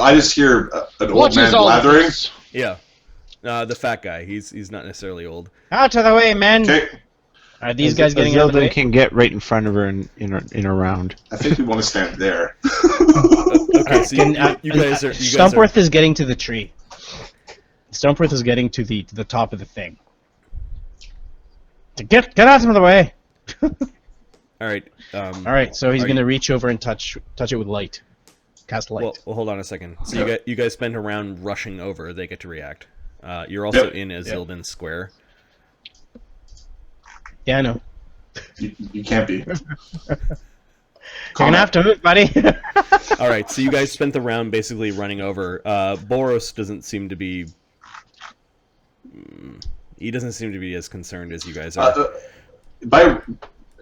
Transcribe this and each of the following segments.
I just hear an old What man is all blathering. this? Yeah. The fat guy. He's not necessarily old. Out of the way, men! Okay, Are these guys getting out of the way? can get right in front of her in a round. I think we want to stand there. Okay, so you guys are... Stumpworth is getting to the tree. Stumpworth is getting to the top of the thing. Get out of the way! Alright. Alright, so he's going to reach over and touch it with light. Cast light. Well, hold on a second. So you guys spend a round rushing over. They get to react. You're also in a Zildin square. Yeah, I know. You can't be. You're gonna have to move, buddy. Alright, so you guys spent the round basically running over. Boros doesn't seem to be... He doesn't seem to be as concerned as you guys are.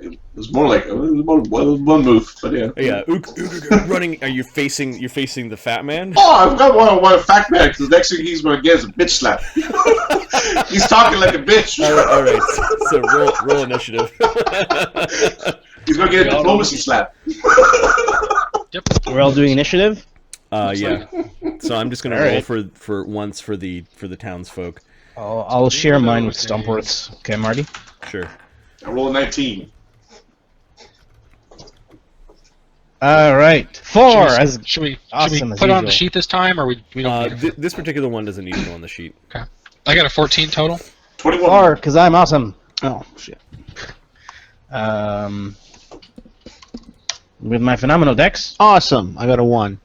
It was more like one move, but yeah. Yeah, running. Are you facing? You're facing the fat man. Oh, I've got one fat man. Because the next thing he's going to get is a bitch slap. He's talking like a bitch. All right. So roll initiative. He's going to get a diplomacy slap. Yep. We're all doing initiative. Yeah. So I'm just gonna roll for once for the townsfolk. I'll share mine with Stumpworth's. Okay, Marty. Sure. I roll a 19. All right, 4. Should we awesome as put on usual. the sheet this time, or we don't? Need it? This particular one doesn't need to go on the sheet. Okay. I got a 14 total. 21. 4, because I'm awesome. Oh shit! With my phenomenal dex. Awesome! I got a 1.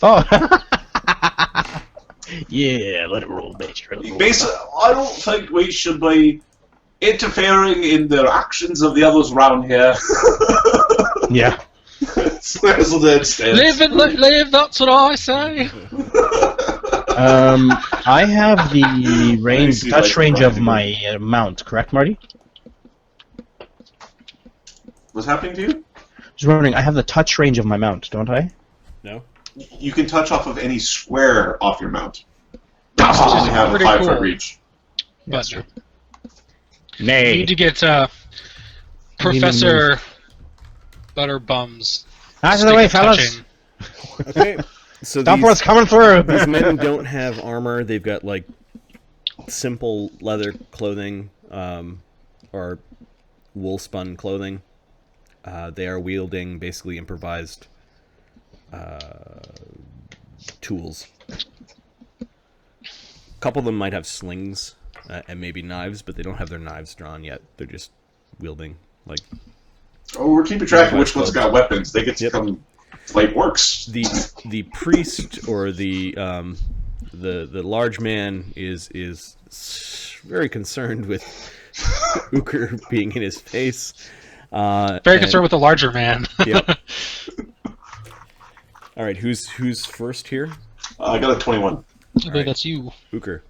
Oh. Yeah, let it roll, bitch. Basically, I don't think we should be interfering in the actions of the others around here. Yeah. That's what that stands. Live and let live. That's what I say. I have the see, touch like, range of Brian. my mount, correct, Marty? What's happening to you? Just wondering, I have the touch range of my mount, don't I? No. You can touch off of any square off your mount. You still only have a Pretty 5-foot cool. reach. But true. you Nay. need to get Professor Butterbum's. Out of the way, fellas. touching. Okay. So Stumpworth's coming through. these men don't have armor. They've got like simple leather clothing or wool spun clothing. They are wielding basically improvised tools. A couple of them might have slings and maybe knives, but they don't have their knives drawn yet. They're just wielding like. Oh, we're keeping track of which one's got weapons. They get to come fight orcs. The priest or the large man is very concerned with Uker being in his face. Very concerned with the larger man. Yep. All right, who's first here? I got a 21. I believe that's you. Uker.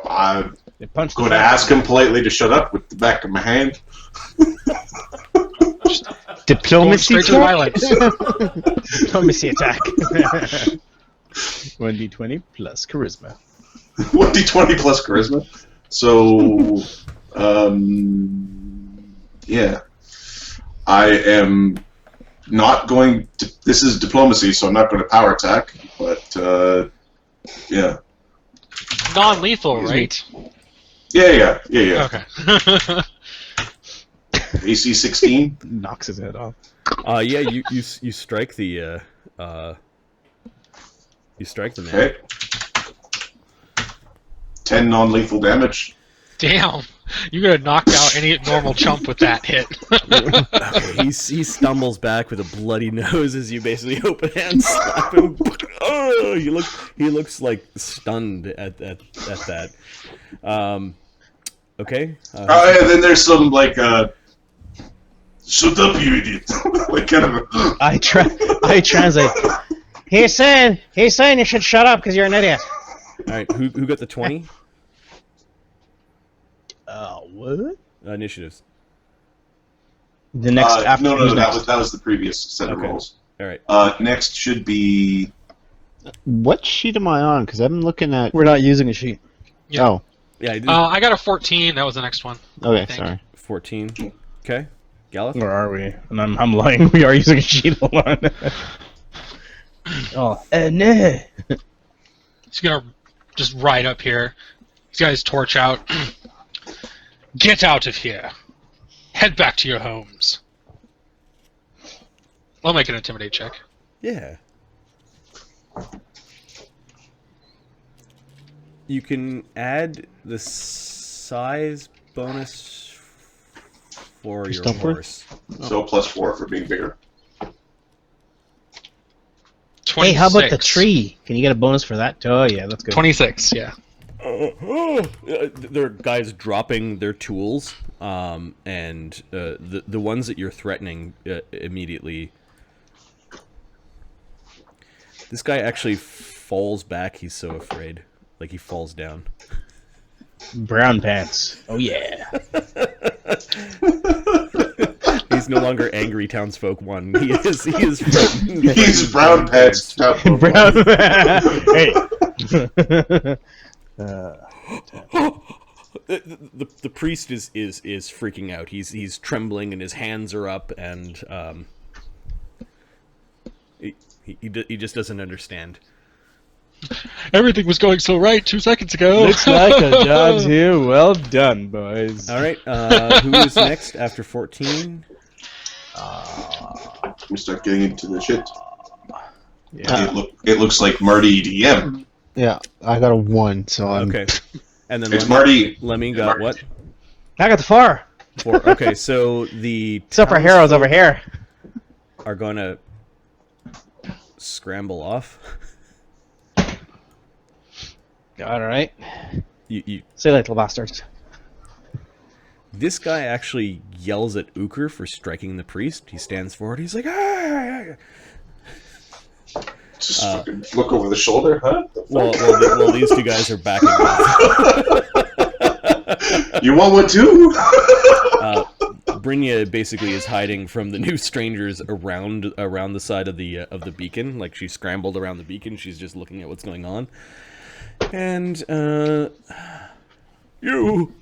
I'm They punched going to ask him politely to shut up with the back of my hand. Going Diplomacy straight to the violence. Diplomacy attack. 1d20 plus charisma. 1d20 plus charisma. So, yeah. I am not going to... This is diplomacy, so I'm not going to power attack, but, yeah. Non-lethal, right? Yeah. Okay. AC 16. Knocks his head off. Yeah, you strike the you strike the man. Okay. 10 non-lethal damage. Damn. You could have knocked out any normal chump with that hit. He stumbles back with a bloody nose as you basically open hand slap him. Oh, he looks like stunned at that. Okay. And then there's some like shut up, you idiot! Like kind of. I translate. He's saying you should shut up because you're an idiot. All right, who got the 20 What? initiatives? The next after. No, who's that next? was the previous set of Okay. rolls. All right. Next should be. What sheet am I on? Because I'm looking at. We're not using a sheet. Yeah. Oh, Yeah, I did. I got a 14. That was the next one. okay, Thank sorry. 14. Okay. Gallup. Where are we? And I'm lying. We are using a sheet. Hold on. Oh, no. He's gonna just ride up here. He's got his torch out. Get out of here. Head back to your homes. I'll make an intimidate check. Yeah. You can add the size bonus for your Stump worth? horse. So +4 for being bigger. 26. Hey, how about the tree? Can you get a bonus for that? Oh, yeah, that's good. 26, yeah. There are guys dropping their tools, and the ones that you're threatening immediately. This guy actually falls back. He's so afraid, like he falls down. Brown pants. Oh, yeah. He's no longer angry townsfolk one. He is frightened. He's brown pants. Brown. Hey. The priest is freaking out. He's trembling and his hands are up, and he just doesn't understand. Everything was going so right 2 seconds ago. Looks like a job here. Well done, boys. All right, who is next after 14? We start getting into the shit. Yeah. It looks like Marty DM. Yeah, I got a 1, so I'm... Okay, and then It's Marty. Lemmy got what? I got the 4. 4. Okay, so the Superheroes over here. are going to scramble off. All right. You Say little bastards. This guy actually yells at Uker for striking the priest. He stands forward. He's like, ah! Just fucking look over the shoulder, huh? Well, these two guys are backing off. You want one too? Brynja basically is hiding from the new strangers around the side of the beacon. Like, she scrambled around the beacon. She's just looking at what's going on. And you.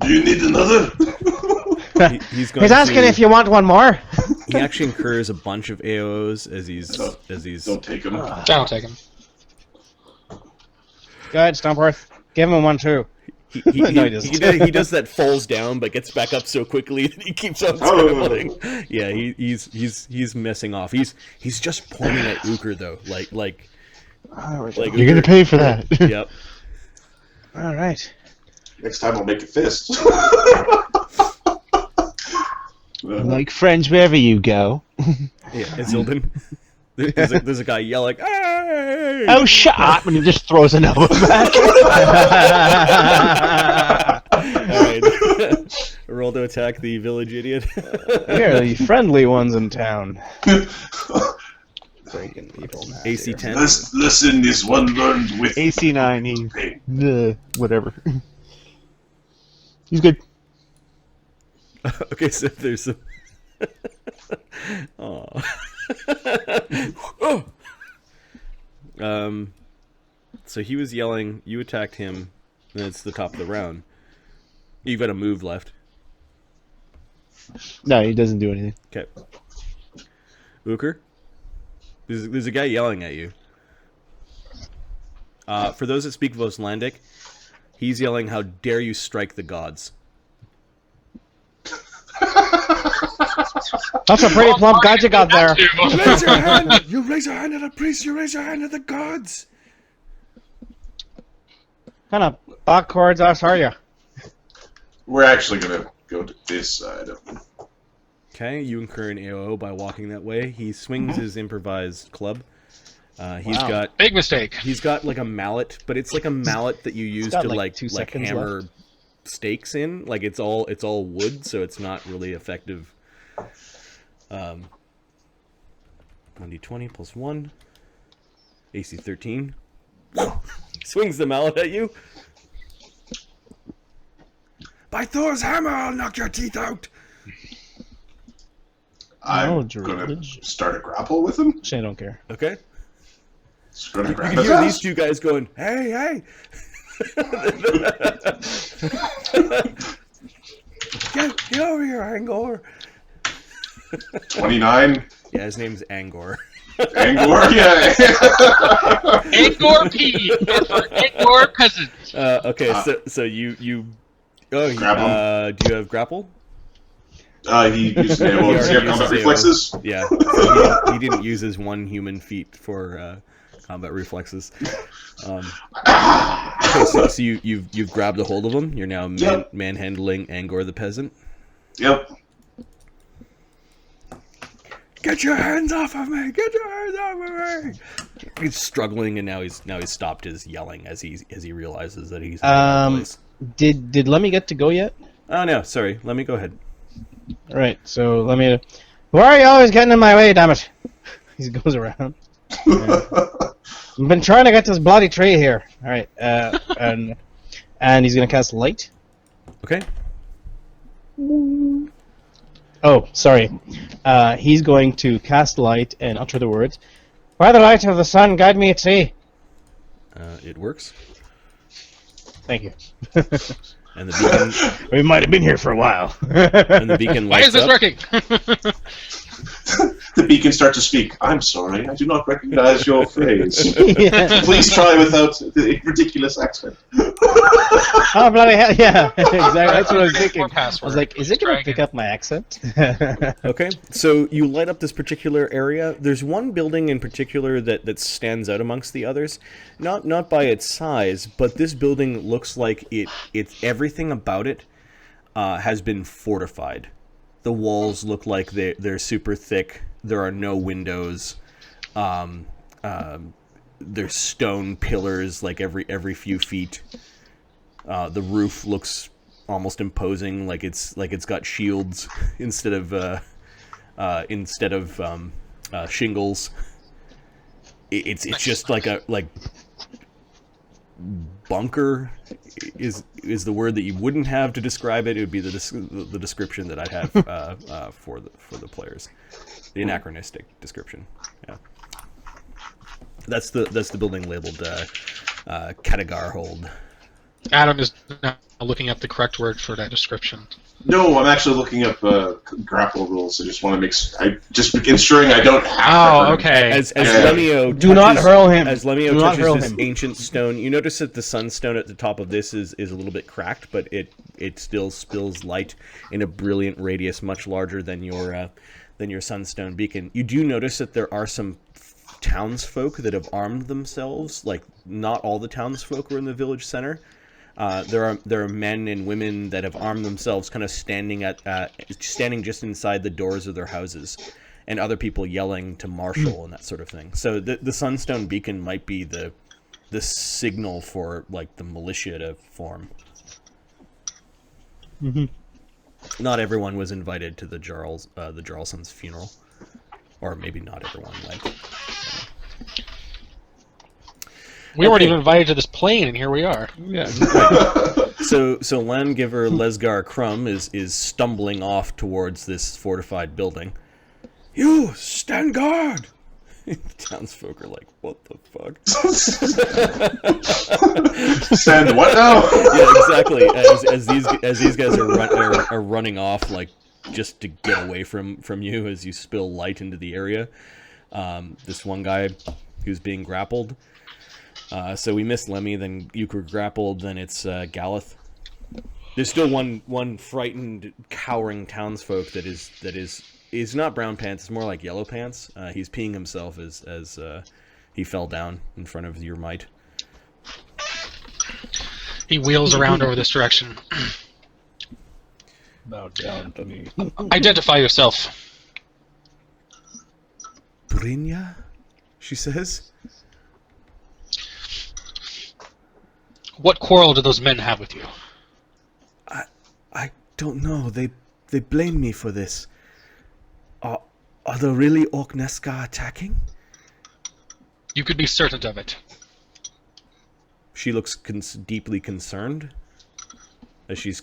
Do you need another? He's going He's asking if you want one more. He actually incurs a bunch of AOs as he's Don't take him. I'll take him. Go ahead, Stumpworth. Give him one too. No, he doesn't. he does that, falls down, but gets back up so quickly that he keeps on scrambling. Yeah, he's messing off. He's just pointing at Uker though, like You're gonna pay for that. Yep. All right. Next time I'll make a fist. Like friends wherever you go. Yeah, Isilden. There's a guy yelling, "Hey!" Oh, shut up! And he just throws an elbow back. Alright. Roll to attack the village idiot. We're the friendly ones in town. Breaking people. AC 10. This lesson is one learned with AC 9, pain. whatever. He's good. Okay, so there's some... Aww. So he was yelling, you attacked him, and it's the top of the round. You've got a move left. No, he doesn't do anything. Okay. Uker? There's a guy yelling at you. For those that speak Vostlandic, he's yelling, how dare you strike the gods. That's a pretty plump god you got there. You raise your hand! You raise your hand at a priest, you raise your hand at the gods! What kind of backwards ass are you? We're actually gonna go to this side of him. Okay, you incur an AOO by walking that way. He swings his improvised club. He's got Big mistake. He's got like a mallet, but it's like a mallet that you use to got, 2 like seconds hammer left. stakes in. Like it's all wood, so it's not really effective. 1d20 plus 1. AC 13. Swings the mallet at you. By Thor's hammer, I'll knock your teeth out. I'm George. gonna start a grapple with him. Shane, I don't care. Okay. Just gonna You grab can his hear ass. these two guys going, hey, hey. Get over here, Angor. 29. Yeah, his name's Angor. Angor, yeah. Angor P. For Angor peasant. Okay, so you oh, Grab do you have grapple? He used an AO. Does he have combat uses reflexes? AO. Yeah, so he didn't use his one human feat for combat reflexes. Okay, so you've grabbed a hold of him. You're now manhandling Angor the peasant. Yep. Get your hands off of me! Get your hands off of me! He's struggling, and now he's stopped his yelling as he realizes that he's in the wrong place. Did Lemmy get to go yet? Oh no, sorry. Let me go ahead. All right, so Lemmy. Why are you always getting in my way? Damn it! He goes around. I've been trying to get this bloody tree here. All right, and he's gonna cast light. Okay. Oh, sorry. He's going to cast light and utter the words, "By the light of the sun, guide me at sea." It works. Thank you. And the beacon. We might have been here for a while. And the beacon Why lights is this up. working? The beacon starts to speak. I'm sorry, I do not recognize your phrase. Yeah. Please try without the ridiculous accent. Oh, bloody hell, yeah. Exactly, that's what I was thinking. More password. I was like, is it going to Dragon. pick up my accent? Okay, so you light up this particular area. There's one building in particular that stands out amongst the others, not by its size, but this building looks like it's everything about it has been fortified. The walls look like they're super thick. There are no windows. There's stone pillars like every few feet. The roof looks almost imposing, like it's got shields instead of shingles. It's just like bunker is the word that you wouldn't have to describe it. It would be the description that I'd have for the players, the anachronistic description. Yeah, that's the building labeled Katagar Hold. Adam is now looking up the correct word for that description. No, I'm actually looking up grapple rules. I just want to just ensuring I don't have to. Oh, okay. As Yeah. Lemio Do not touches- hurl him. As Lemio Do not touches hurl this him. ancient stone, you notice that the sunstone at the top of this is a little bit cracked, but it still spills light in a brilliant radius, much larger than your sunstone beacon. You do notice that there are some townsfolk that have armed themselves. Like, not all the townsfolk are in the village center. There are men and women that have armed themselves, kind of standing just inside the doors of their houses, and other people yelling to marshal and that sort of thing. So the sunstone beacon might be the signal for like the militia to form. Mm-hmm. Not everyone was invited to the Jarlson's funeral, or maybe not everyone went. We weren't even invited to this plane, and here we are. Yeah. So Landgiver Lesgar Crumb is stumbling off towards this fortified building. You stand guard. The townsfolk are like, what the fuck? Send what now? Yeah, exactly. As these guys are running off, like just to get away from you as you spill light into the area. This one guy who's being grappled. So we missed Lemmy, then you were grappled, then it's Galeth. There's still one frightened, cowering townsfolk that is not brown pants, it's more like yellow pants. He's peeing himself as he fell down in front of your might. He wheels around over this direction. Bow down to me. Identify yourself. Brynja? She says. What quarrel do those men have with you? I don't know. They blame me for this. Are they really orcneskor attacking? You could be certain of it. She looks deeply concerned as she's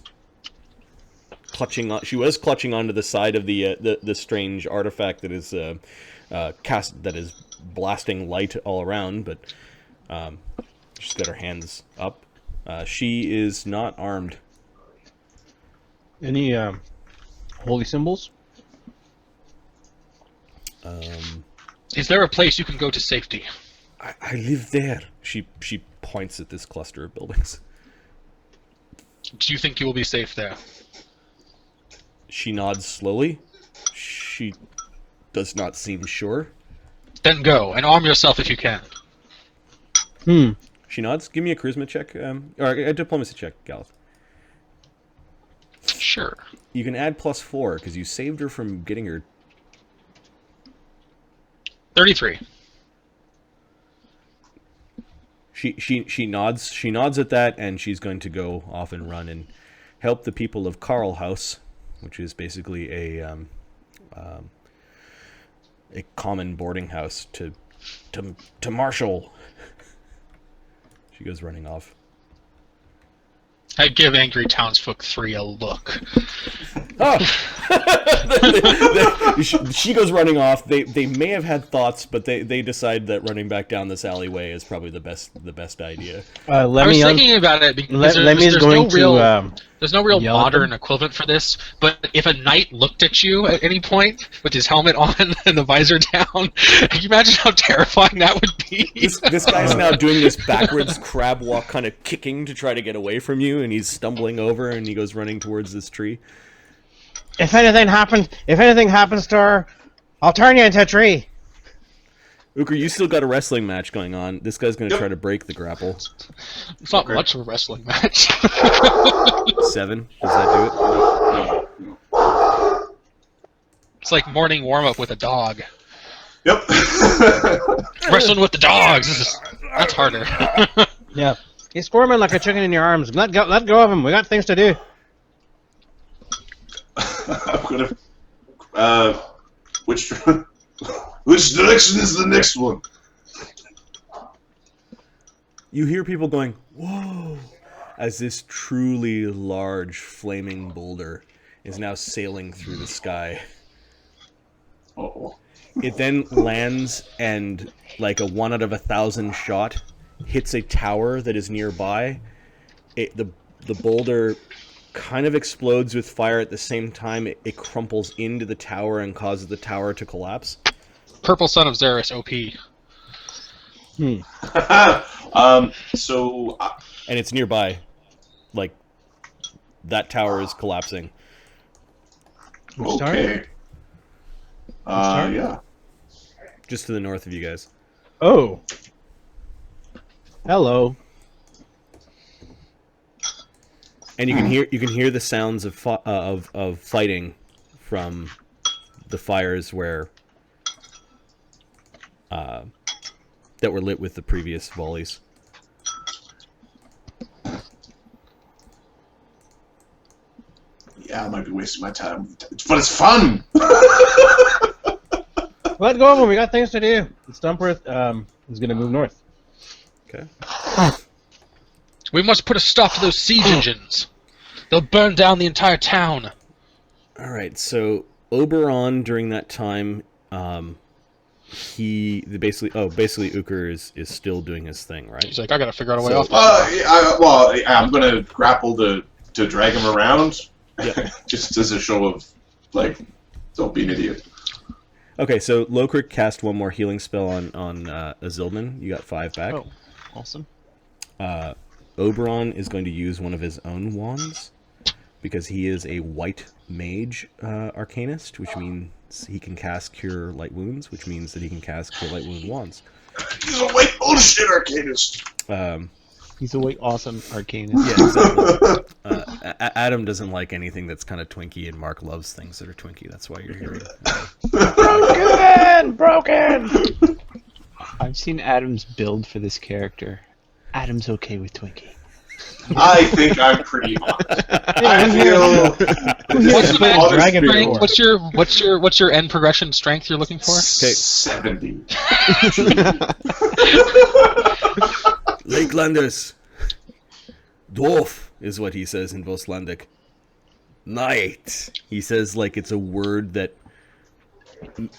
clutching on. She was clutching onto the side of the strange artifact that is that is blasting light all around, but she's got her hands up. She is not armed. Any holy symbols? Is there a place you can go to safety? I live there. She points at this cluster of buildings. Do you think you will be safe there? She nods slowly. She does not seem sure. Then go, and arm yourself if you can. She nods. Give me a charisma check, or a diplomacy check, Galeth. Sure. You can add +4, because you saved her from getting her... 33. She nods at that, and she's going to go off and run and help the people of Carl House, which is basically a common boarding house to marshal. She goes running off. I give angry townsfolk 3 a look. Oh! She goes running off. They may have had thoughts, but they decide that running back down this alleyway is probably the best idea. I was thinking about it because there's no real modern equivalent for this, but if a knight looked at you at any point with his helmet on and the visor down, can you imagine how terrifying that would be? This guy's now doing this backwards crab walk, kind of kicking to try to get away from you, and he's stumbling over, and he goes running towards this tree. If anything happens to her, I'll turn you into a tree. Uker, you still got a wrestling match going on. This guy's going to try to break the grapple. It's not much of a wrestling match. 7. Does that do it? It's like morning warm-up with a dog. Yep. Wrestling with the dogs. That's harder. Yeah. He's squirming like a chicken in your arms. Let go of him. We got things to do. I'm gonna. Which direction is the next one? You hear people going, "Whoa!" as this truly large flaming boulder is now sailing through the sky. Oh. It then lands and, like a 1 out of 1,000 shot, hits a tower that is nearby. The boulder kind of explodes with fire at the same time. It crumples into the tower and causes the tower to collapse. Purple Son of Xeris, OP. And it's nearby. Like, that tower is collapsing. Okay. Yeah. Just to the north of you guys. Oh. Hello. And you can hear the sounds of fighting from the fires where that were lit with the previous volleys. Yeah, I might be wasting my time, but it's fun. Let go of him. We got things to do. Stumpworth is going to move north. Okay. We must put a stop to those siege engines. They'll burn down the entire town. All right. So Oberon during that time, basically Uker is still doing his thing, right? He's like, I gotta figure out a way off. I'm gonna grapple to drag him around, just as a show of don't be an idiot. Okay, so Lokrik cast one more healing spell on Azilman. You got 5 back. Oh, awesome. Oberon is going to use one of his own wands because he is a white mage arcanist, which means he can cast Cure Light Wounds, which means that he can cast Cure Light Wound wands. He's a white bullshit arcanist. He's a white awesome arcanist. Yeah, exactly. Adam doesn't like anything that's kind of twinky, and Mark loves things that are twinky. That's why you're here. Broken! I've seen Adam's build for this character. Adam's okay with Twinkie. I think I'm pretty hot. I feel. What's your end progression strength you're looking for? 70. Lakelanders. Dwarf is what he says in Voslandic. Knight. He says like it's a word that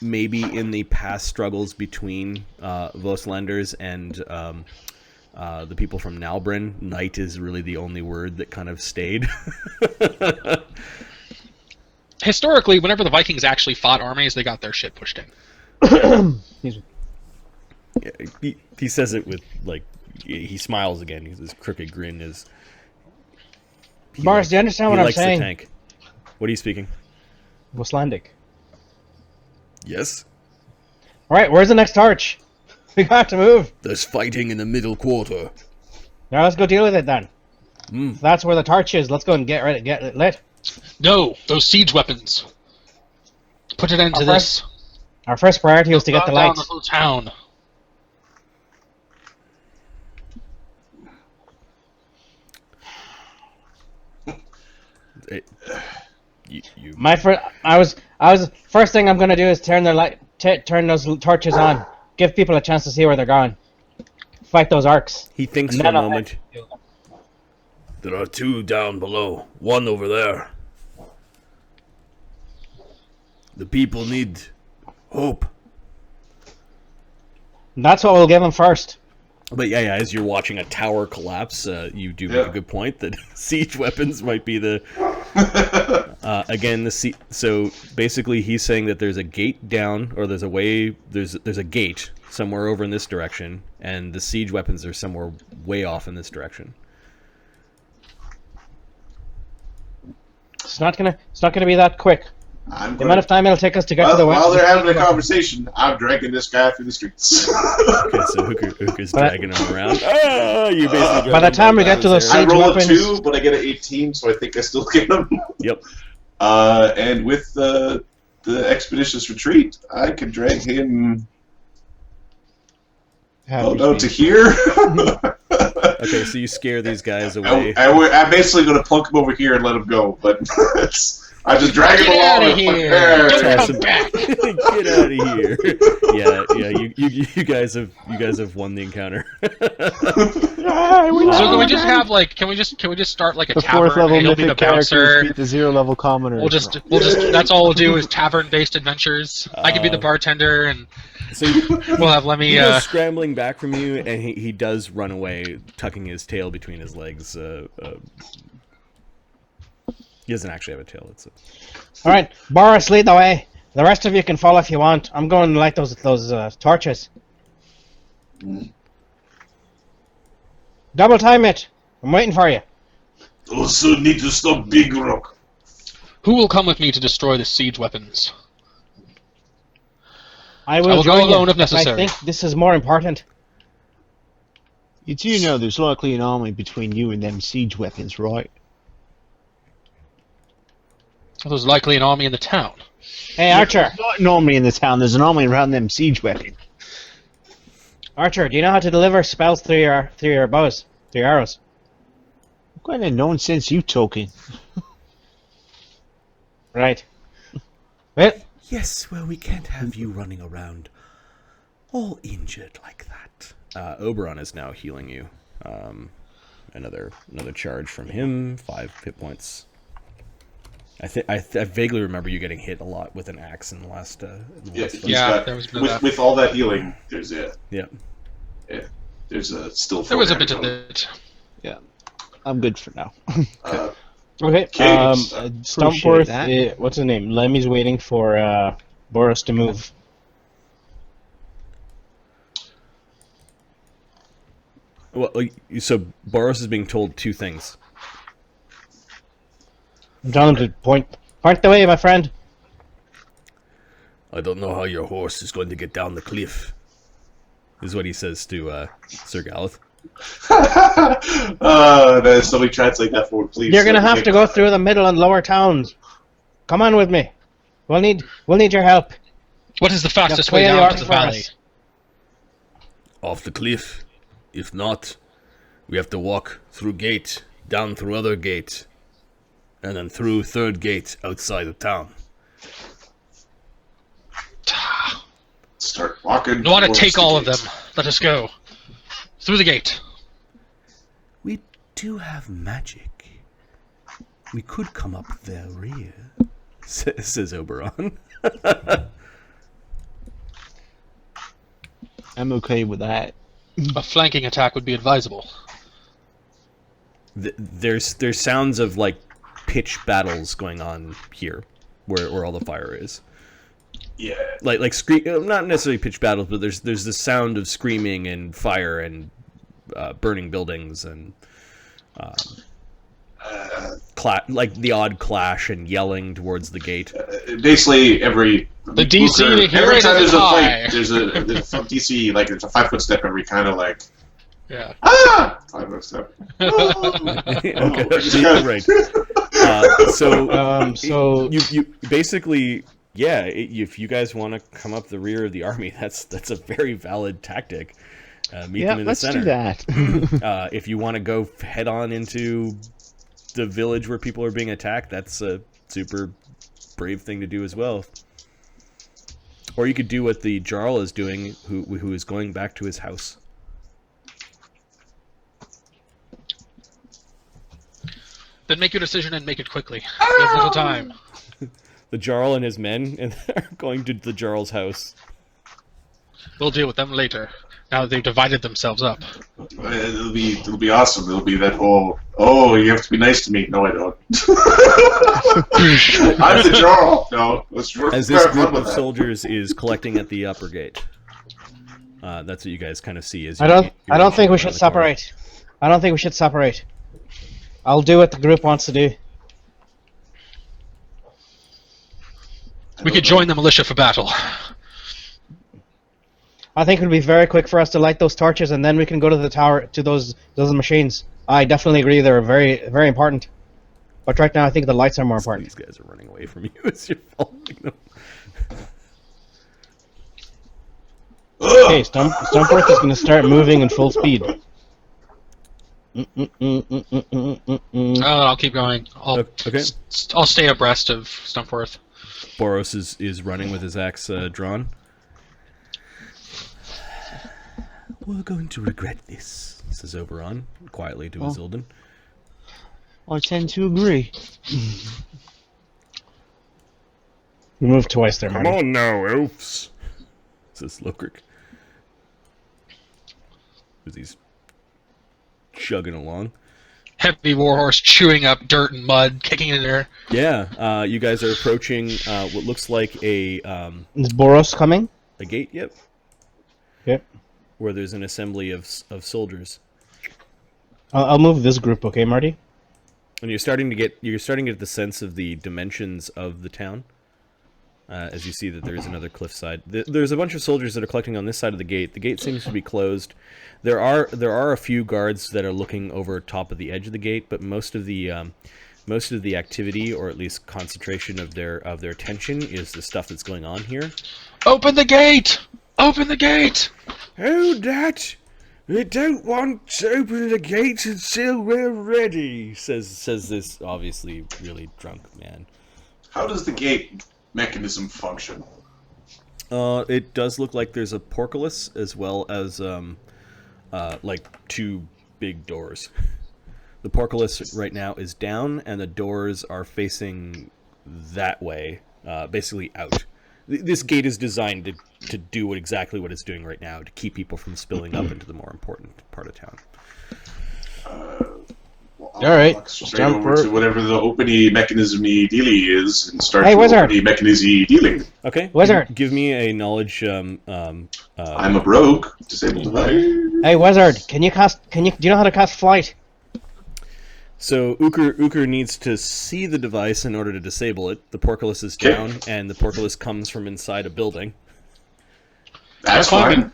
maybe in the past struggles between Voslanders and the people from Nalbrin, knight is really the only word that kind of stayed. Historically, whenever the Vikings actually fought armies, they got their shit pushed in. Excuse me. He says it with, like, he smiles again. His crooked grin is... Boris, do you understand what I'm saying? He likes the tank. What are you speaking? Icelandic. Yes? Alright, where's the next torch? We got to move. There's fighting in the middle quarter. Now let's go deal with it then. That's where the torch is. Let's go and get it lit. No, those siege weapons. Put it into this. Our first priority was to get the lights. The whole town. First thing I'm gonna do is turn those torches on. Give people a chance to see where they're going. Fight those orcs. He thinks for a moment. There are 2 down below. 1 over there. The people need hope. That's what we'll give them first. But yeah, as you're watching a tower collapse, you do make a good point that siege weapons might be the... So basically he's saying that there's a gate down, or there's a gate somewhere over in this direction, and the siege weapons are somewhere way off in this direction. It's not gonna be that quick. The amount of time it'll take us to get to the west. While they're having a conversation, I'm dragging this guy through the streets. Okay, so Hooker's dragging him around. You basically by the time we get to those siege weapons... I roll a 2, but I get an 18, so I think I still get him. Yep. And with the expeditious retreat, I can drag him to here. Okay, so you scare these guys away. I'm basically going to plunk him over here and let him go, but I just drag him along. Get out of here! Don't come back! Get out of here! Yeah. You guys have won the encounter. So can we just have can we just start like a tavern? Fourth level He'll be the bouncer. Beat the 0 level commoner. We'll just that's all we'll do is tavern-based adventures. I can be the bartender, and so we'll have Lemmy. He goes scrambling back from you, and he does run away, tucking his tail between his legs. He doesn't actually have a tail. All right, Boris, lead the way. The rest of you can follow if you want. I'm going to light those torches. Double time it. I'm waiting for you. Also need to stop Big Rock. Who will come with me to destroy the siege weapons? I will go alone if necessary. I think this is more important. You do know there's likely an army between you and them siege weapons, right? There's likely an army in the town. Hey, Archer. There's not an army in the town. There's an army around them siege weapons. Archer, do you know how to deliver spells through your bows, through your arrows? What kind of nonsense you talking? Right. Well. Yes, well, we can't have you running around all injured like that. Oberon is now healing you. Another charge from him. 5 hit points. I vaguely remember you getting hit a lot with an axe in the last. With all that healing, there's there's still. There was a bit of it. Yeah, I'm good for now. Okay. Stumpworth. What's his name? Lemmy's waiting for Boris to move. Well, so Boris is being told 2 things. I'm telling him to point the way, my friend. I don't know how your horse is going to get down the cliff. Is what he says to Sir Galeth. Somebody translate that for me, please. You're gonna have to go through the middle and lower towns. Come on with me. We'll need your help. What is the fastest way down to the valley? Off the cliff. If not, we have to walk through gate, down through other gate, and then through 3rd gate outside of town. Start walking. I want to take all of them. Let us go. Through the gate. We do have magic. We could come up their rear, says Oberon. I'm okay with that. A flanking attack would be advisable. There's sounds of pitch battles going on here, where all the fire is. Yeah. Like not necessarily pitched battles, but there's the sound of screaming and fire and burning buildings and like the odd clash and yelling towards the gate. Basically, every DC to hear every it time is there's a high. fight, there's from DC, like there's a 5-foot step every kind of like. Yeah. 5-foot step. Okay, right. So you basically, yeah. If you guys want to come up the rear of the army, that's a very valid tactic. Meet them in the center. Let's do that. If you want to go head on into the village where people are being attacked, that's a super brave thing to do as well. Or you could do what the Jarl is doing, who is going back to his house. Then make your decision and make it quickly. You have little time. The Jarl and his men are going to the Jarl's house. We'll deal with them later. Now that they've divided themselves up. It'll be awesome. It'll be that whole, oh, you have to be nice to me. No, I don't. I'm the Jarl. No, let's as this group of soldiers is collecting at the upper gate. That's what you guys kind of see. I don't think we should separate. I don't think we should separate. I'll do what the group wants to do. We could join the militia for battle. I think it would be very quick for us to light those torches, and then we can go to the tower, to those machines. I definitely agree, they're very, very important. But right now, I think the lights are more important. These guys are running away from you as you're following them. Okay, Stumpworth is going to start moving in full speed. I'll keep going. Okay. I'll stay abreast of Stumpworth. Boros is running with his axe drawn. We're going to regret this, says Oberon, quietly to Isildan. I tend to agree. We moved twice there, Marty. Come on now, elves, says Lokrik. As he's chugging along. Heavy warhorse chewing up dirt and mud, kicking in there. Yeah, you guys are approaching what looks like Is Boros coming? a gate, yep. Yep. Where there's an assembly of soldiers. I'll move this group, okay, Marty? And you're starting to get the sense of the dimensions of the town. As you see that there is another cliffside. There's a bunch of soldiers that are collecting on this side of the gate. The gate seems to be closed. There are a few guards that are looking over top of the edge of the gate, but most of the activity, or at least concentration of their attention, is the stuff that's going on here. Open the gate! Open the gate! Hold that! We don't want to open the gate until we're ready, says this obviously really drunk man. How does the gate mechanism function? It does look like there's a portcullis as well as like two big doors. The portcullis right now is down, and the doors are facing that way, basically out. This gate is designed to do exactly what it's doing right now, to keep people from spilling up into the more important part of town. All right, straight over to whatever the open-y mechanism-y dealy is, and start Hey, Wizard. open-y mechanism-y dealing. Okay, Wizard. Give me a knowledge. I'm a rogue, disabled device. Hey, Wizard, do you know how to cast flight? So Uker needs to see the device in order to disable it. The portcullis is down, and the portcullis comes from inside a building. That's fine.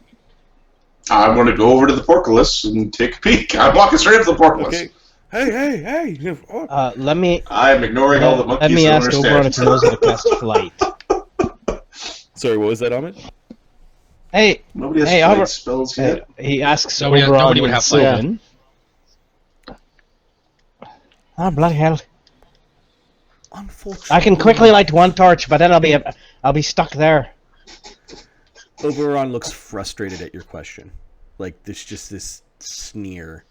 I want to go over to the portcullis and take a peek. I'm walking straight up the portcullis. Okay. Hey! Let me. I'm ignoring all the monkeys. Let me that ask Oberon if he knows how to cast flight. Sorry, what was that, Ahmed? Hey, Nobody has hey, flight Albert. spells yet. He asks Nobody Oberon would and have flight. Sylvan. Oh, bloody hell! Unfortunately, I can quickly light one torch, but then I'll be stuck there. Oberon looks frustrated at your question. Like there's just this sneer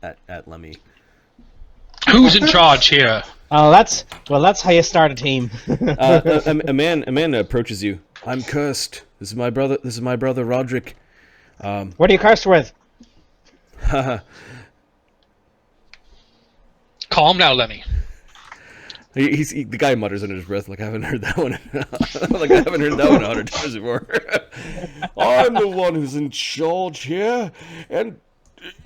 at Lemmy. Who's in charge here? Oh, that's how you start a team. A man approaches you. I'm cursed. This is my brother Roderick. What are you cursed with? Calm now, Lemmy. The guy mutters under his breath, like, I haven't heard that one. Like, I haven't heard that one 100 times before. I'm the one who's in charge here, and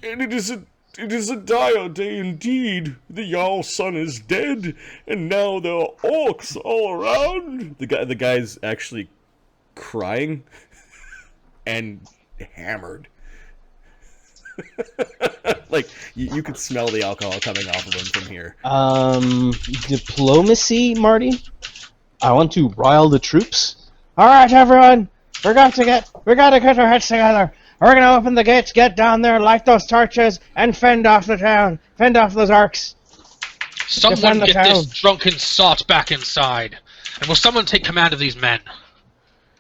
it is a dire day indeed. The Jarl's son is dead, and now there are orcs all around. The guy's actually crying and hammered. Like, you could smell the alcohol coming off of him from here. Diplomacy, Marty? I want to rile the troops. Alright, everyone! We gotta get our heads together. We're gonna open the gates, get down there, light those torches, and fend off the town. Fend off those orcs. Someone get this drunken sot back inside. And will someone take command of these men?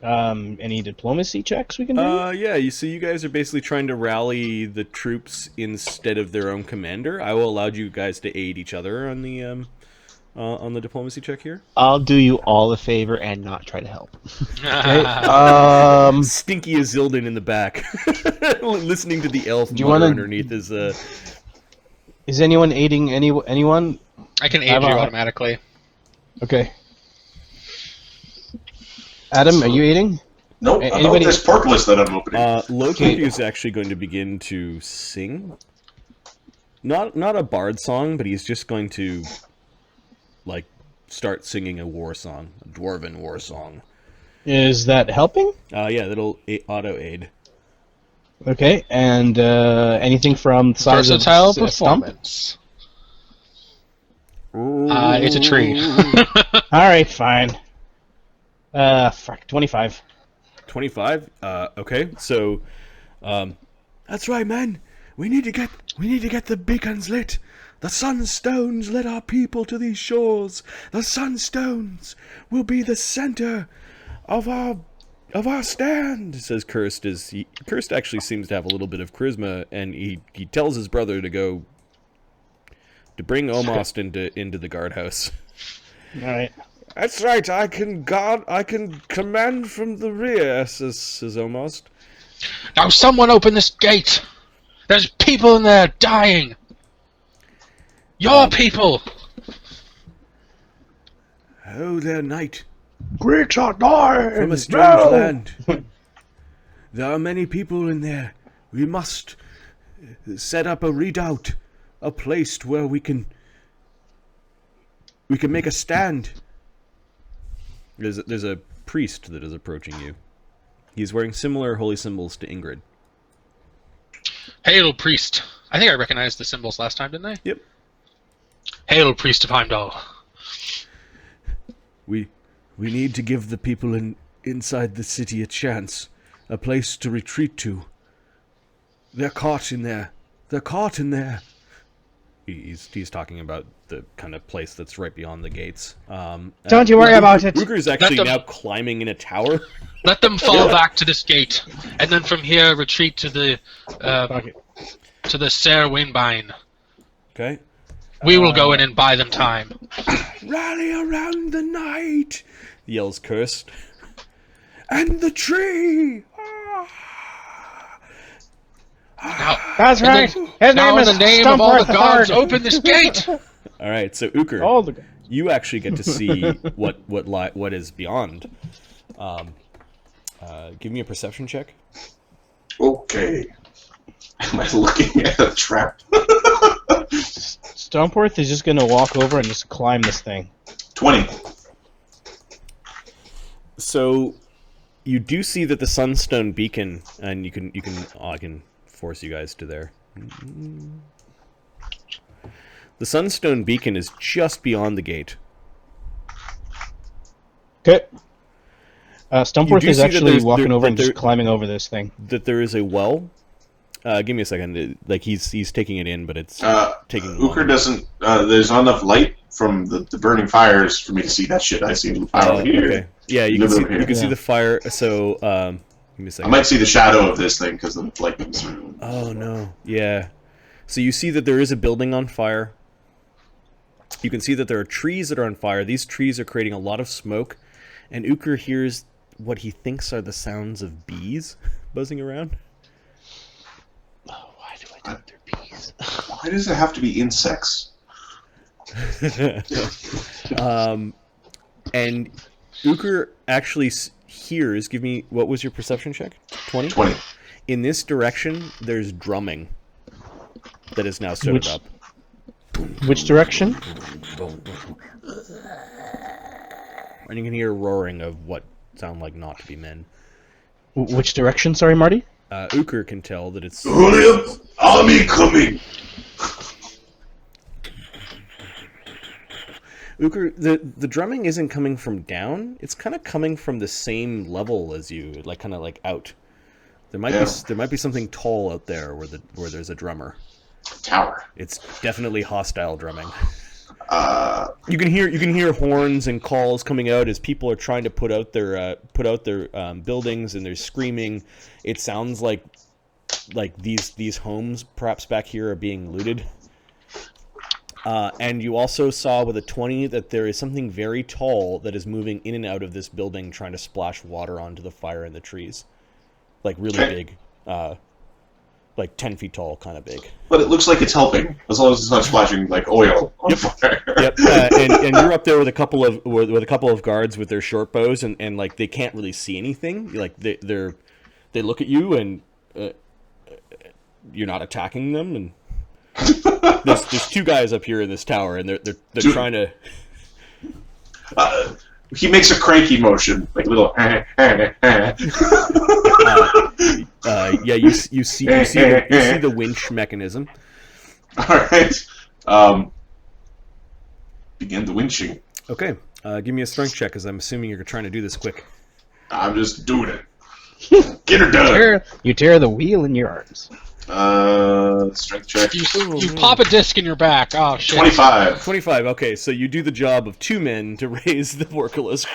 Any diplomacy checks we can do? Yeah, you guys are basically trying to rally the troops instead of their own commander. I will allow you guys to aid each other on the diplomacy check here. I'll do you all a favor and not try to help. Okay. Stinky Azildan in the back, listening to the elf mutter underneath his. Is anyone aiding anyone? I can aid you automatically. Okay. Adam, are you aiding? Nope, I know this pork list that I'm opening. Loki is actually going to begin to sing. Not a bard song, but he's just going to, like, start singing a war song, a dwarven war song. Is that helping? Yeah, that'll auto-aid. Okay, and anything from the size versatile of performance. It's a tree. Alright, fine. 25. 25? Okay, so, that's right, man. We need to get the beacons lit. The sunstones led our people to these shores. The sunstones will be the center of our stand, says Cursed. Cursed actually seems to have a little bit of charisma, and he tells his brother to bring Almost into the guardhouse. All right. That's right. I can command from the rear, says Almost. Now someone open this gate. There's people in there dying. Your people. Oh, there, knight. Greeks are dying. From a strange land. There are many people in there. We must set up a redoubt, a place where we can make a stand. There's a priest that is approaching you. He's wearing similar holy symbols to Ingrid. Hail, priest. I think I recognized the symbols last time, didn't I? Yep. Hail, priest of Heimdall. We need to give the people inside the city a chance, a place to retreat to. They're caught in there. He's talking about the kind of place that's right beyond the gates. Don't you worry about it. Ruger's actually now climbing in a tower. Let them fall back to this gate, and then from here retreat to the Ser Windbine. Okay. We will go in and buy them time. Rally around the knight, yells Cursed. And the tree! That's right. His name is in the name of all the gods, open this gate! Alright, so Uker, you actually get to see what is beyond. Give me a perception check. Okay. Am I looking at a trap? Stompworth is just gonna walk over and just climb this thing. 20. So, you do see that the Sunstone Beacon, and I can force you guys to there. The Sunstone Beacon is just beyond the gate. Okay. Stompworth is actually walking over and just climbing over this thing. That there is a well. Give me a second. Like he's taking it in, but it's taking. Uker doesn't. There's not enough light from the burning fires for me to see that shit. I see the fire over here. Okay. Yeah, you can see the fire. So give me a second. I might see the shadow of this thing because the light comes through. Oh no! Yeah. So you see that there is a building on fire. You can see that there are trees that are on fire. These trees are creating a lot of smoke, and Uker hears what he thinks are the sounds of bees buzzing around. Oh, why do I think they're bees? Why does it have to be insects? And Uker actually hears. Give me, what was your perception check? 20? 20. In this direction, there's drumming that is now started up. Which direction? And you can hear roaring of what sound like not to be men. Which direction, sorry, Marty? Uker can tell that it's... Hurry up! Army coming! Uker, the drumming isn't coming from down. It's kind of coming from the same level as you, like kind of like out. There might be something tall out there where there's a drummer. Tower. It's definitely hostile drumming. You can hear horns and calls coming out as people are trying to put out their buildings, and they're screaming. It sounds like these homes perhaps back here are being looted. And you also saw with a 20 that there is something very tall that is moving in and out of this building, trying to splash water onto the fire in the trees, like really big, like 10 feet tall, kind of big. But it looks like it's helping, as long as it's not splashing like oil on fire. Yep. And you're up there with a couple of guards with their short bows, and like they can't really see anything. Like they look at you, and you're not attacking them. And there's two guys up here in this tower, and they're trying to. He makes a cranky motion, like a little. Yeah, you see the winch mechanism. All right. Begin the winching. Okay. Give me a strength check, because I'm assuming you're trying to do this quick. I'm just doing it. Get her done. You tear the wheel in your arms. Strength check. You pop a disc in your back. Oh shit. 25. 25. Okay, so you do the job of two men to raise the portcullis.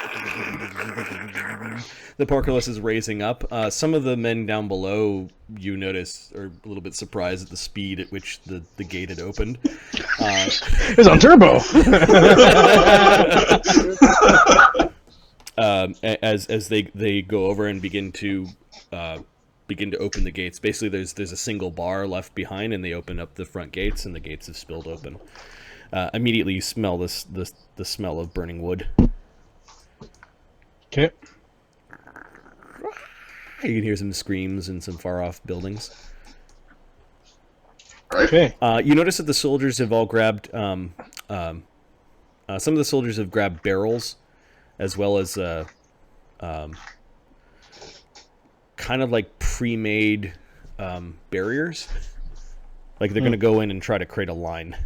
The portcullis is raising up. Some of the men down below, you notice, are a little bit surprised at the speed at which the gate had opened. It's on turbo. As they go over and begin to open the gates. Basically, there's a single bar left behind, and they open up the front gates, and the gates have spilled open. Immediately, you smell the smell of burning wood. Okay. You can hear some screams in some far-off buildings. Okay. You notice that the soldiers have all grabbed... some of the soldiers have grabbed barrels, as well as kind of like pre-made barriers. Like they're going to go in and try to create a line.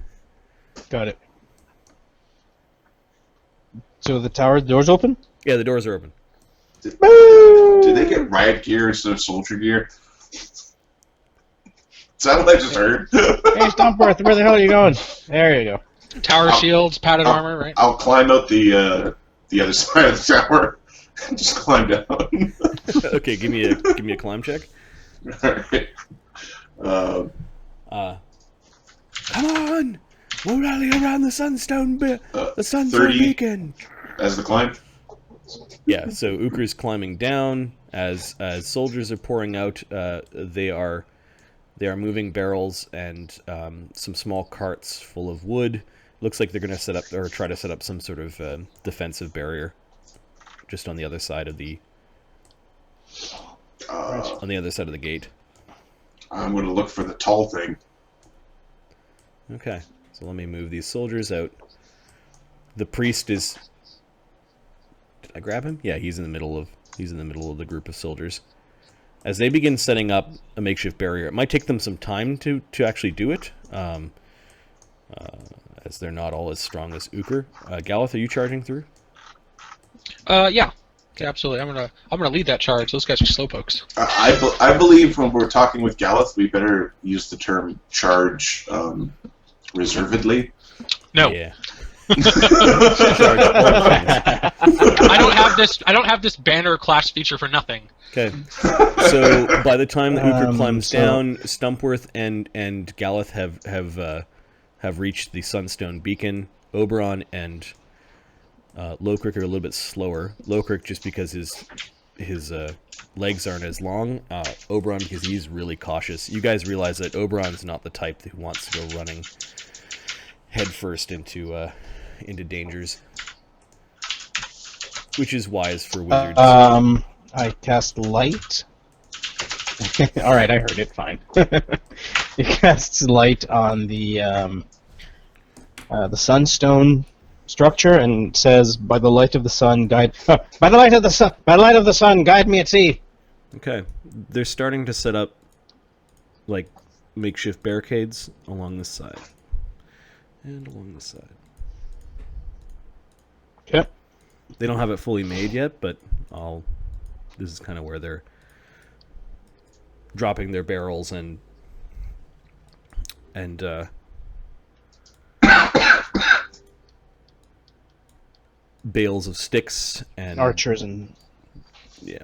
Got it. So the tower doors open? Yeah, the doors are open. Did they get riot gear instead of soldier gear? Is that what I just heard? Hey, Stompworth, where the hell are you going? There you go. Tower shields, padded armor, right? I'll climb out the other side of the tower. Just climb down. Okay, give me a climb check. Alright. Come on! We'll rally around the Sunstone Sunstone 30 Beacon. As the climb. Yeah, so Uker's climbing down as soldiers are pouring out. They are moving barrels and some small carts full of wood. Looks like they're going to set up or try to set up some sort of defensive barrier, just on the other side of the gate. I'm going to look for the tall thing. Okay, so let me move these soldiers out. The priest is. Did I grab him? Yeah, he's in the middle of the group of soldiers. As they begin setting up a makeshift barrier, it might take them some time to actually do it, as they're not all as strong as Uker. Galeth, are you charging through? Yeah. Okay, absolutely. I'm gonna lead that charge. Those guys are slowpokes. I believe when we're talking with Galeth, we better use the term charge reservedly. No. Yeah. I don't have this banner class feature for nothing. Okay. So by the time that Uker climbs down, Stumpworth and Galeth have reached the Sunstone Beacon. Oberon and Lokrik are a little bit slower. Lokrik just because his legs aren't as long. Oberon because he's really cautious. You guys realize that Oberon's not the type who wants to go running headfirst into dangers, which is wise for wizards. I cast light. All right, I heard it. Fine. It casts light on the sunstone structure and says, "By the light of the sun, guide. By the light of the sun, guide me at sea." Okay, they're starting to set up like makeshift barricades along this side and along this side. Okay. They don't have it fully made yet, but this is kind of where they're dropping their barrels and bales of sticks and Archers and yeah.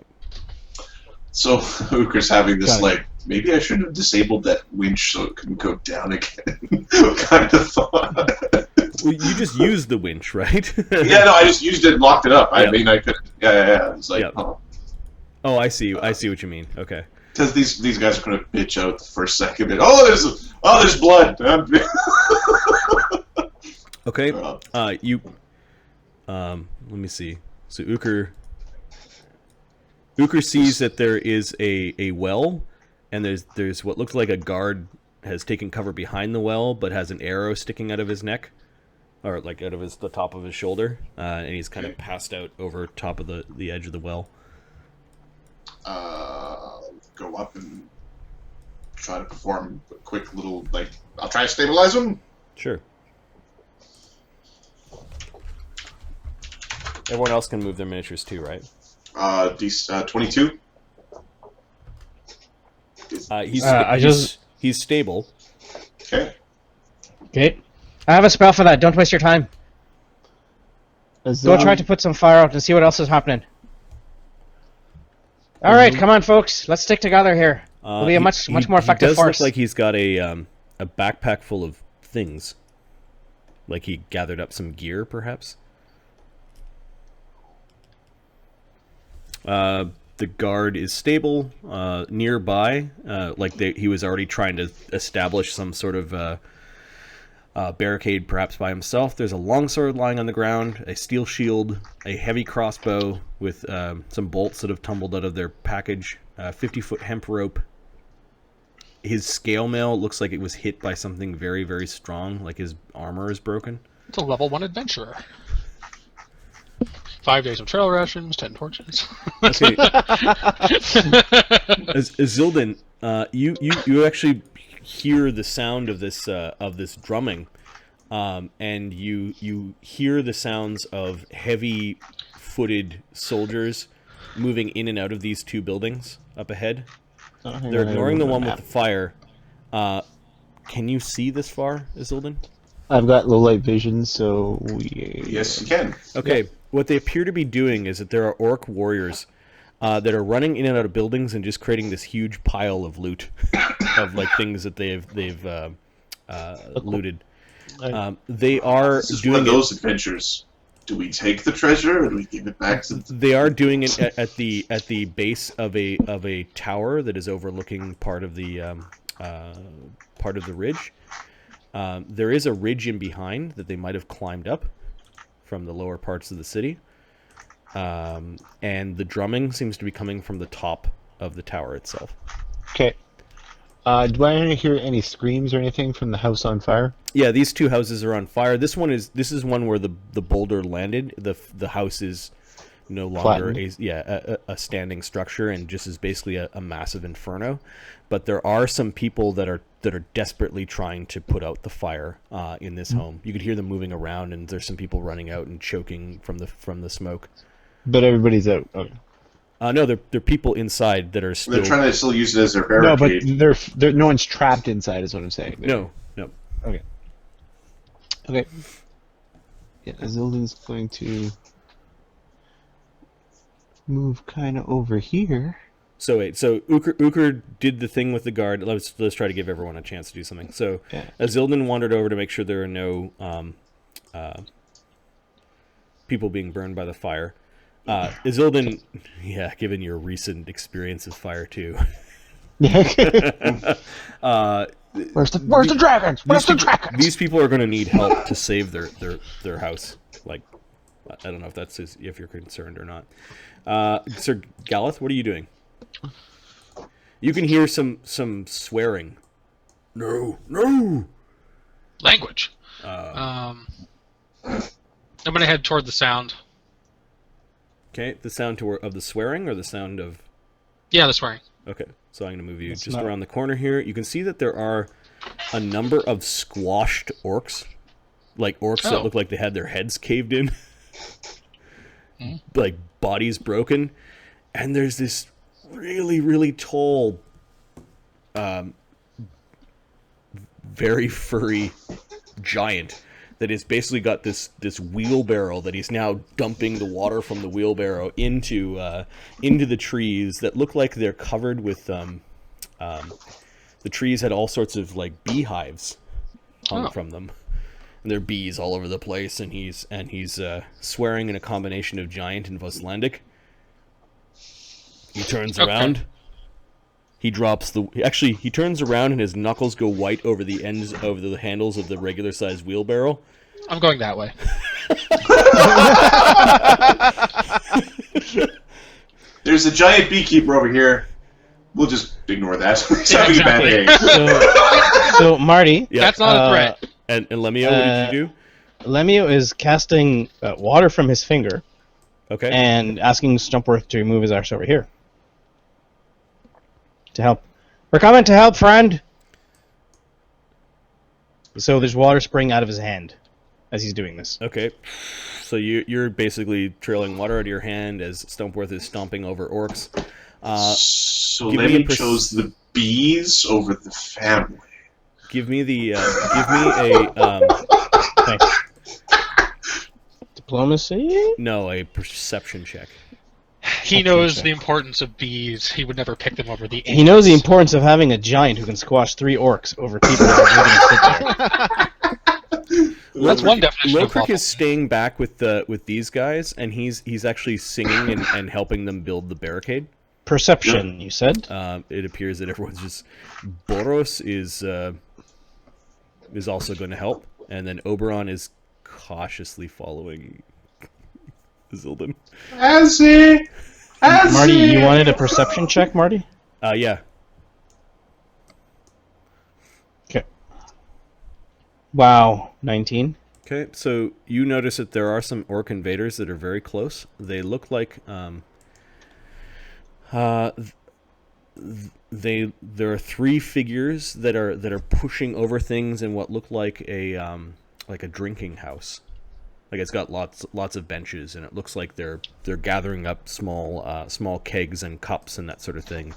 So Uker's having this maybe I should have disabled that winch so it couldn't go down again kind of thought. Well, you just used the winch, right? Yeah, no, I just used it and locked it up. Yeah. I mean, I could. Yeah. It's like, Oh, I see what you mean. Okay. Because these guys are gonna bitch out the first second. There's blood. Okay. Let me see. So Uker sees that there is a well, and there's what looks like a guard has taken cover behind the well, but has an arrow sticking out of his neck, or like out of the top of his shoulder, and he's kind of passed out over top of the edge of the well. Go up and try to perform a quick little I'll try to stabilize him. Sure. Everyone else can move their miniatures too, right? 22. He's stable. Okay. Okay. I have a spell for that. Don't waste your time. Go try to put some fire out and see what else is happening. All right, come on, folks. Let's stick together here. It'll be a much more effective force. He does look like he's got a backpack full of things. Like he gathered up some gear, perhaps. The guard is stable nearby. He was already trying to establish some sort of barricade, perhaps by himself. There's a longsword lying on the ground, a steel shield, a heavy crossbow with some bolts that have tumbled out of their package, 50-foot hemp rope. His scale mail looks like it was hit by something very, very strong, like his armor is broken. It's a level 1 adventurer. 5 days of trail rations, 10 torches. Okay. Zildin, you actually hear the sound of this drumming, and you hear the sounds of heavy-footed soldiers moving in and out of these two buildings up ahead. They're ignoring the one with the fire. Can you see this far, Zildin? I've got low light vision, so Yes, you can. Okay. Yeah. What they appear to be doing is that there are orc warriors that are running in and out of buildings and just creating this huge pile of loot of things that they've looted. They are This is doing one of those adventures. Do we take the treasure or do we give it back to the... They are doing it at the base of a tower that is overlooking part of the ridge. There is a ridge in behind that they might have climbed up from the lower parts of the city, and the drumming seems to be coming from the top of the tower itself. Okay. Do I hear any screams or anything from the house on fire? Yeah, these two houses are on fire. This is one where the boulder landed. The house is no longer a standing structure and just is basically a massive inferno. But there are some people that are desperately trying to put out the fire in this home. You could hear them moving around, and there's some people running out and choking from the smoke. But everybody's out. Okay. No, they're people inside that are still... They're trying to still use it as their barricade. No, but no one's trapped inside, is what I'm saying. No. Okay. Yeah, Zildin's going to move kind of over here. So Uker did the thing with the guard. Let's try to give everyone a chance to do something. So Zildin wandered over to make sure there are no people being burned by the fire. Zildin, given your recent experience with fire too, Where's the dragons? Where's the dragons? These people are going to need help to save their house. Like, I don't know if that's if you're concerned or not. Sir Galeth, what are you doing? You can hear some swearing. No. Language. I'm gonna head toward the sound. Okay, the sound of the swearing or the sound of... Yeah, the swearing. Okay, so I'm going to move you around the corner here. You can see that there are a number of squashed orcs. Like orcs that look like they had their heads caved in. Like bodies broken. And there's this really, really tall, very furry giant that has basically got this wheelbarrow that he's now dumping the water from the wheelbarrow into the trees that look like they're covered with the trees had all sorts of like beehives hung from them, and there are bees all over the place, and he's swearing in a combination of giant and Vostlandic. He turns around. He drops he turns around and his knuckles go white over the handles of the regular sized wheelbarrow. I'm going that way. There's a giant beekeeper over here. We'll just ignore that. He's having a bad day. So Marty, that's not a threat. And Lemio, what did you do? Lemio is casting water from his finger. Okay. And asking Stumpworth to move his arse over here. To help. We're coming to help, friend! So there's water spraying out of his hand as he's doing this. Okay. So you're basically trailing water out of your hand as Stumpworth is stomping over orcs. So Lemon chose the bees over the family. Give me a thanks. Diplomacy? No, a perception check. He knows the importance of bees. He would never pick them over the ants. He knows the importance of having a giant who can squash 3 orcs over people that are going to sit there. That's one definition of Lowkirk is staying back with these guys, and he's actually singing and helping them build the barricade. Perception, you said? It appears that everyone's just... Boros is also going to help, and then Oberon is cautiously following Zildin. Marty, you wanted a perception check, Marty? Yeah. Okay. Wow, 19. Okay, so you notice that there are some orc invaders that are very close. They look like there are 3 figures that are pushing over things in what look like a drinking house. Like it's got lots of benches, and it looks like they're gathering up small kegs and cups and that sort of thing.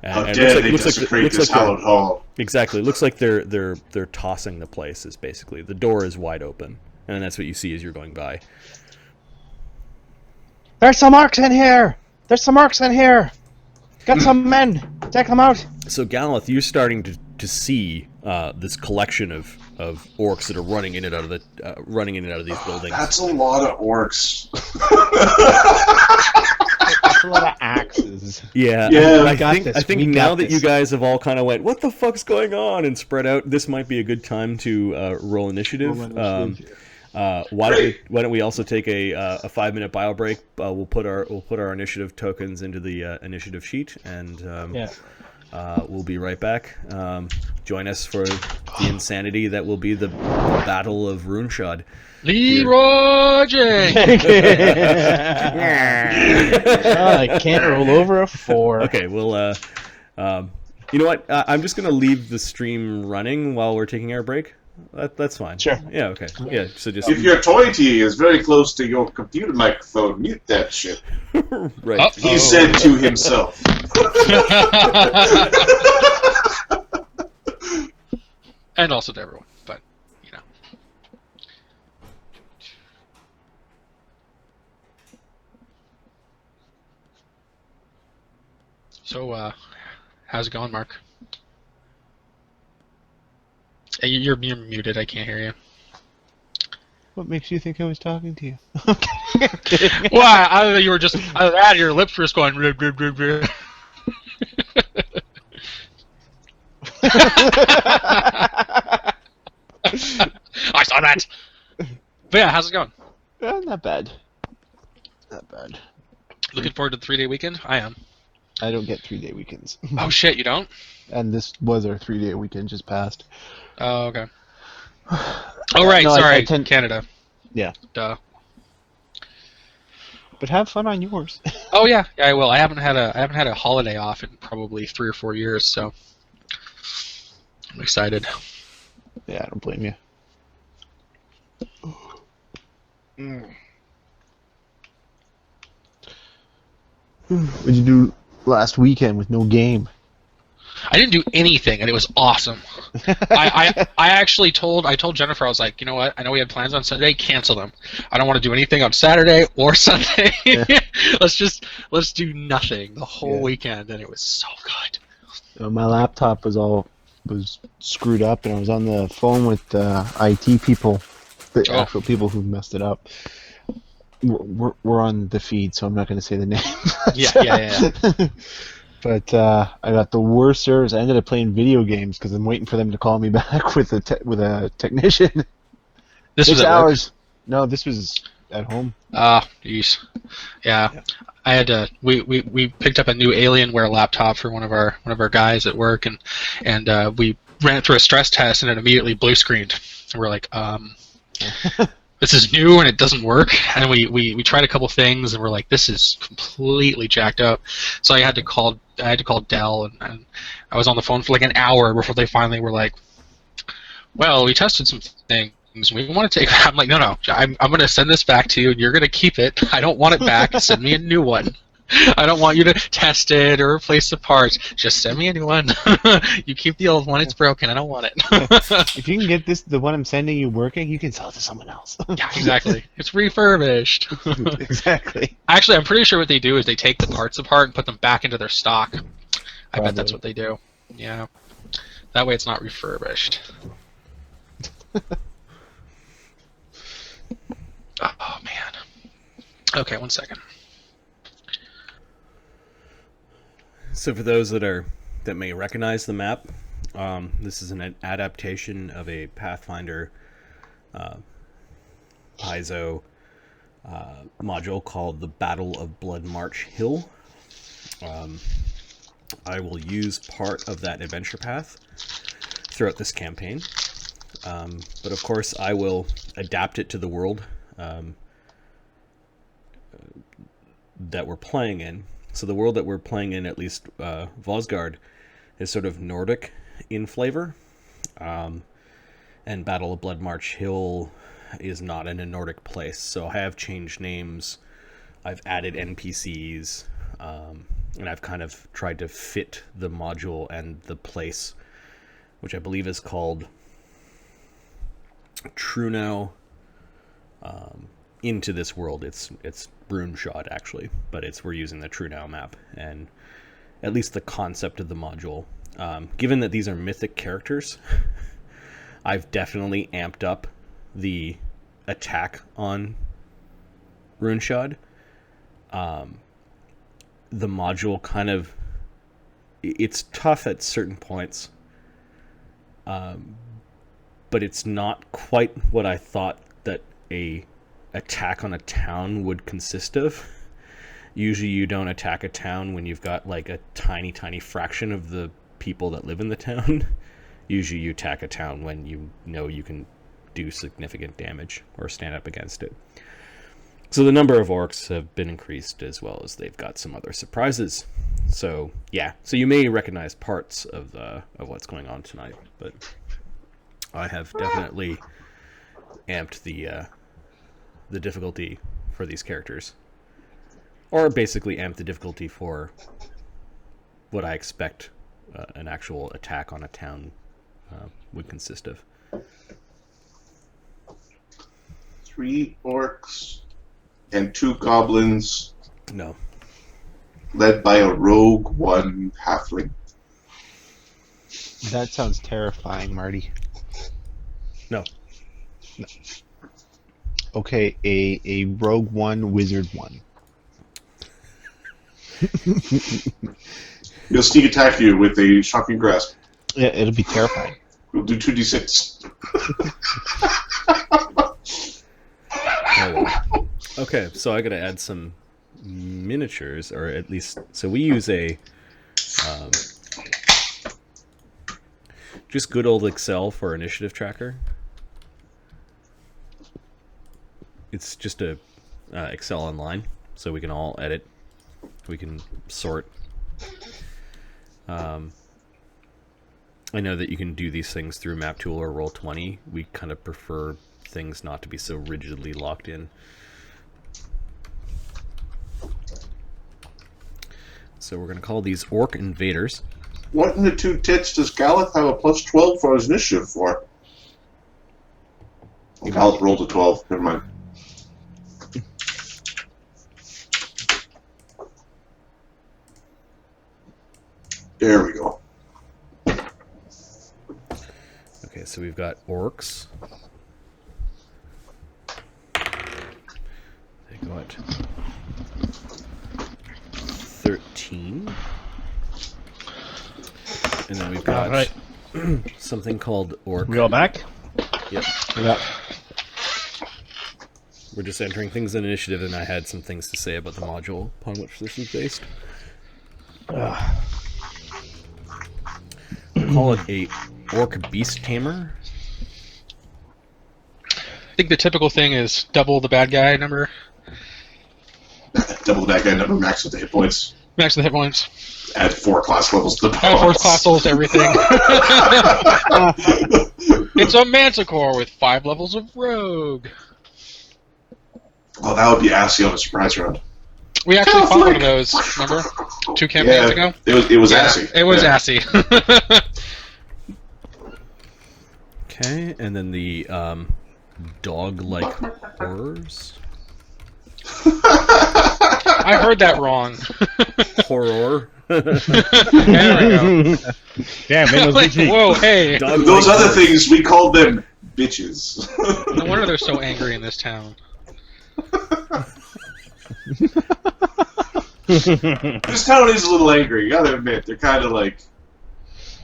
How dare they desecrate this hallowed hall? Exactly, it looks like they're tossing the place. Is basically the door is wide open, and that's what you see as you're going by. There's some orcs in here. Got some men. Take them out. So Galeth, you're starting to see this collection of orcs that are running in and out of these buildings. That's a lot of orcs. That's a lot of axes. Yeah. I think now that you guys have all kind of went, what the fuck's going on, and spread out, this might be a good time to roll initiative. Why don't we also take a 5-minute bio break? We'll put our initiative tokens into the initiative sheet, and we'll be right back. Join us for the insanity that will be the Battle of Runeshoyde. Leroy J. I can't roll over a 4. Okay, well, you know what? I'm just gonna leave the stream running while we're taking our break. That's fine. Sure. Yeah. Okay. Yeah. So just if your toity is very close to your computer microphone, mute that shit. Right. He said to himself. And also to everyone, but you know. So, how's it going, Mark? You're muted. I can't hear you. What makes you think I was talking to you? Well, I thought you were just out of your lips were just going. Rib, rib, rib, rib. I saw that. But yeah, how's it going? Not bad. Not bad. Looking forward to the 3-day weekend? I am. I don't get 3-day weekends. Oh shit, you don't? And this was our 3-day weekend just passed. Oh, okay. Oh right, No, sorry, I Canada. Yeah. Duh. But have fun on yours. Oh yeah, I will. I haven't had a holiday off in probably 3 or 4 years, so I'm excited. Yeah, I don't blame you. What'd you do last weekend with no game? I didn't do anything, and it was awesome. I actually told Jennifer, I was like, you know what? I know we had plans on Sunday. Cancel them. I don't want to do anything on Saturday or Sunday. Yeah. let's do nothing the whole weekend, and it was so good. My laptop was screwed up, and I was on the phone with IT people, the actual people who messed it up. We're on the feed, so I'm not going to say the name. Yeah. But I got the worst service. I ended up playing video games because I'm waiting for them to call me back with a technician. This 6 was at hours. Work? No, this was at home. Jeez. Yeah. I had to. We picked up a new Alienware laptop for one of our guys at work, and we ran it through a stress test, and it immediately blue screened. And we're like, this is new and it doesn't work. And we tried a couple things, and we're like, this is completely jacked up. So I had to call Dell, and I was on the phone for like an hour before they finally were like, well, we tested some things. We want to take. I'm like, no. I'm going to send this back to you, and you're going to keep it. I don't want it back. Send me a new one. I don't want you to test it or replace the parts. Just send me a new one. You keep the old one. It's broken. I don't want it. If you can get the one I'm sending you working, you can sell it to someone else. Yeah, exactly. It's refurbished. Exactly. Actually, I'm pretty sure what they do is they take the parts apart and put them back into their stock. I bet that's what they do. Yeah. That way it's not refurbished. Oh, man. Okay, 1 second. So for those that may recognize the map, this is an adaptation of a Pathfinder Paizo module called the Battle of Blood March Hill. I will use part of that adventure path throughout this campaign, but of course I will adapt it to the world that we're playing in. So the world that we're playing in, at least Vosgard, is sort of Nordic in flavor. And Battle of Blood March Hill is not in a Nordic place. So I have changed names, I've added NPCs, and I've kind of tried to fit the module and the place, which I believe is called Runeshoyde, into this world. It's Runeshoyde actually, but we're using the Runeshoyde map, and at least the concept of the module. Given that these are mythic characters, I've definitely amped up the attack on Runeshoyde. The module kind of, it's tough at certain points, but it's not quite what I thought that a attack on a town would consist of. Usually you don't attack a town when you've got like a tiny fraction of the people that live in the town. Usually you attack a town when you know you can do significant damage or stand up against it. So the number of orcs have been increased, as well as they've got some other surprises. So yeah, so you may recognize parts of what's going on tonight, but I have definitely amped the difficulty for these characters, or basically amped the difficulty for what I expect an actual attack on a town would consist of. 3 orcs and 2 goblins. No. Led by a rogue 1 halfling. That sounds terrifying, Marty. No. Okay, a rogue 1, wizard 1. He'll sneak attack you with a shocking grasp. Yeah, it'll be terrifying. We'll do 2d6. Okay, so I gotta add some miniatures, or at least, so we use a just good old Excel for initiative tracker. It's just a Excel online, so we can all edit. We can sort. I know that you can do these things through Map Tool or Roll20. We kind of prefer things not to be so rigidly locked in. So we're going to call these orc invaders. What in the two tits does Galeth have a plus 12 for his initiative for? Galeth rolled a 12. Never mind. There we go. Okay, so we've got orcs. They got 13. And then we've got something called orc. We all back? Yep. Yep. We're just entering things in initiative, and I had some things to say about the module upon which this is based. We'll call it a orc beast tamer. I think the typical thing is double the bad guy number. Double the bad guy number, max with the hit points. Max the hit points. Add 4 class levels to the Add 4 class levels to everything. It's a manticore with 5 levels of rogue. Oh, that would be assy on a surprise round. We actually fought one of those, remember? 2 campaigns ago? It was assy. It was assy. Okay, and then the dog-like horrors. I heard that wrong. Horror. There we go. Damn, it was Like, whoa, hey. Those other things, we called them bitches. No wonder they're so angry in this town. This town is a little angry, you gotta admit. They're kind of like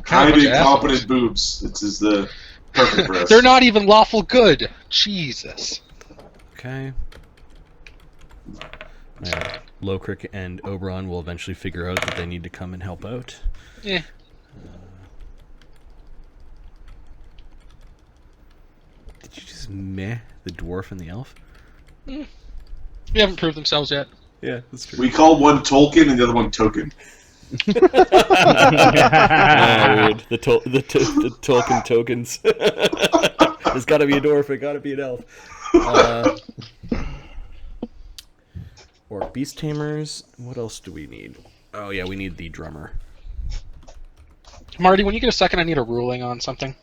kind of incompetent boobs. This is the perfect for us. They're not even lawful good. Jesus. Okay. Lokrik and Oberon will eventually figure out that they need to come and help out. Yeah. Did you just meh the dwarf and the elf? They haven't proved themselves yet. Yeah, that's true. We call one Tolkien and the other one Token. Weird. The Tolkien tokens. There's got to be a dwarf. It got to be an elf. Orc beast tamers. What else do we need? Oh yeah, we need the drummer. Marty, when you get a second, I need a ruling on something.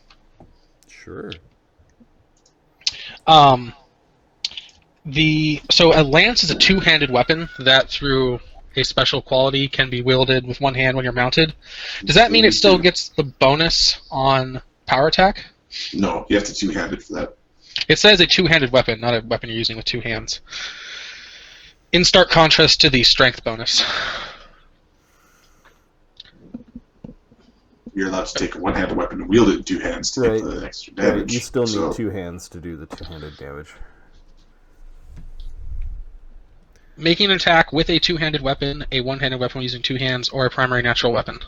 Sure. So a lance is a two-handed weapon that, through a special quality, can be wielded with one hand when you're mounted. Does that mean it still gets the bonus on power attack? No, you have to two-handed for that. It says a two-handed weapon, not a weapon you're using with two hands. In stark contrast to the strength bonus. You're allowed to take a one-handed weapon and wield it in two hands to get the extra damage. You still need two hands to do the two-handed damage. Making an attack with a two-handed weapon, a one-handed weapon using two hands, or a primary natural weapon.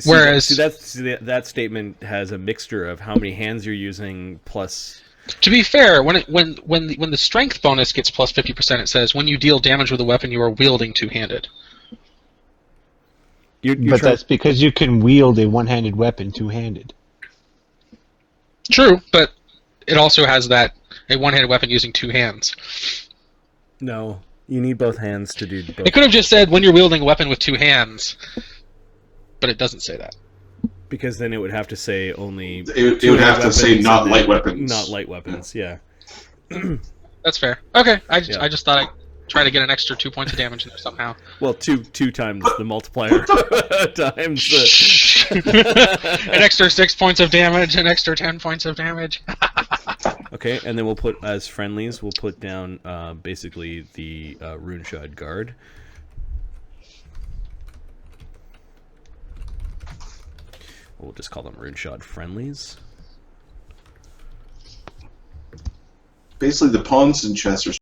Whereas that statement has a mixture of how many hands you're using plus. To be fair, when the strength bonus gets plus 50%, it says when you deal damage with a weapon, you are wielding two-handed. But that's because you can wield a one-handed weapon two-handed. True, but it also has that a one-handed weapon using two hands. No, you need both hands to do both. It could have just said when you're wielding a weapon with two hands, but it doesn't say that. Because then it would have to say only. It would have to say not light weapons. Not light weapons, yeah. That's fair. Okay, I just thought I'd try to get an extra 2 points of damage in there somehow. Well, two times the multiplier times the. An extra 6 points of damage, an extra 10 points of damage. Okay, and then we'll put as friendlies. We'll put down basically the Runeshoyde guard. We'll just call them Runeshoyde friendlies. Basically, the pawns and chests are